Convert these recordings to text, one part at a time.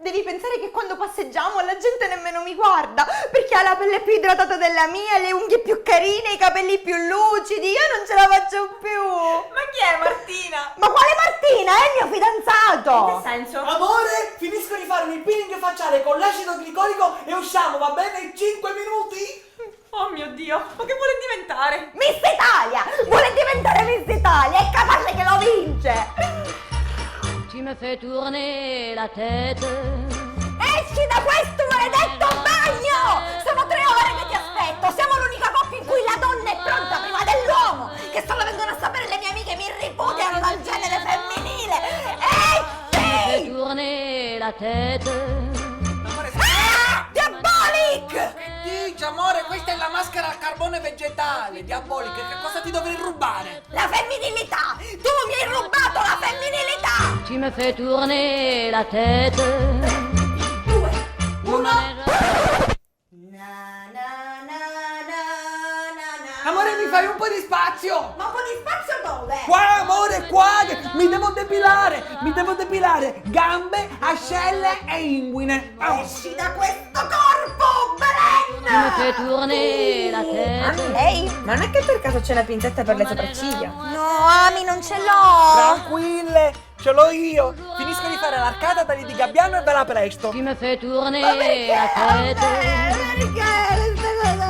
Devi pensare che quando passeggiamo la gente nemmeno mi guarda, perché ha la pelle più idratata della mia, le unghie più carine, i capelli più lucidi, io non ce la faccio più. Ma chi è Martina? Ma quale Martina? È il mio fidanzato. In che senso? Amore, finisco di farmi il peeling facciale con l'acido glicolico e usciamo, va bene? In 5 minuti? Oh mio Dio, ma che vuole diventare? Miss Italia! Vuole diventare Miss Italia, è capace che lo vince! Tu me fais tourner la tête. Esci da questo maledetto bagno! Sono 3 ore che ti aspetto! Siamo l'unica coppia in cui la donna è pronta prima dell'uomo! Che solo vengono a sapere le mie amiche mi ripudiano dal genere femminile! Fais Esci! tourner la tête. Amore, Ah! Diabolic! che dici, amore? Questa è la maschera a carbone vegetale, diabolica. Che cosa ti dovrei rubare? La femminilità! Tu mi hai rubato la femminilità! Tu me fais tourner la tête. 2, 1... Amore, mi fai un po' di spazio! Ma un po' di spazio dove? Qua, amore, qua! Mi devo depilare! Gambe, ascelle e inguine! Esci da questo corpo, Tu me fais Belen! tourner la tête. Lei? Ma non è che per caso c'è la pinzetta per le sopracciglia? No, Ami, non ce l'ho! Tranquille, ce l'ho io! Finisco di fare l'arcata da Lady Gabbiano e ve la presto! Tu me fais tourner la tête.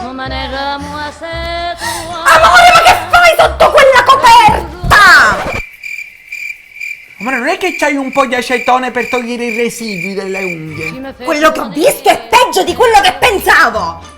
Mon manège à moi c'est toi. Amore, ma che fai sotto quella coperta? Amore, non è che c'hai un po' di acetone per togliere i residui delle unghie? Tu me fais Quello che ho tourner visto è peggio di quello che pensavo!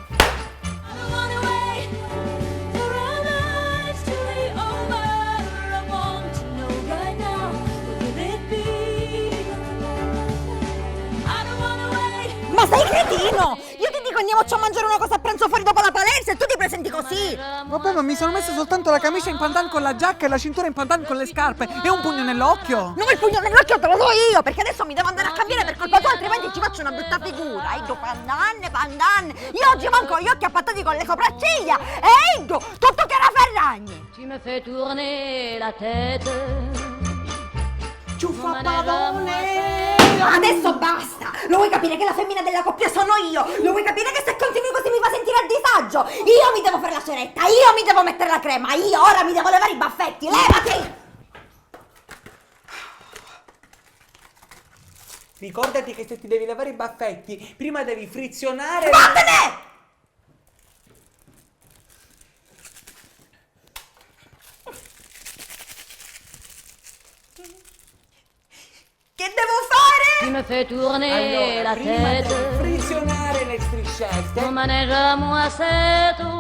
Ma sei cretino! Io ti dico andiamoci a mangiare una cosa a pranzo fuori dopo la palestra e tu ti presenti così! Vabbè, ma mi sono messo soltanto la camicia in pandan con la giacca e la cintura in pandan con le scarpe e un pugno nell'occhio! No, il pugno nell'occhio te lo do io, perché adesso mi devo andare a cambiare per colpa tua, altrimenti ci faccio una brutta figura. Ego, pandan. Io oggi manco gli occhi appattati con le sopracciglia. E ego, tutto che era Ferragni. Tu me fais tourner la tête. Ciuffa pavone! Adesso basta! Lo vuoi capire che la femmina della coppia sono io? Lo vuoi capire che se continui così mi fa sentire a disagio? Io mi devo fare la ceretta, io mi devo mettere la crema, io ora mi devo levare i baffetti, levati! Ricordati che se ti devi levare i baffetti, prima devi frizionare... Vattene! Che devo fare? Tu me fais tourner Allora, la prima tête. devi frizionare le striscette. Mon manège à moi c'est toi.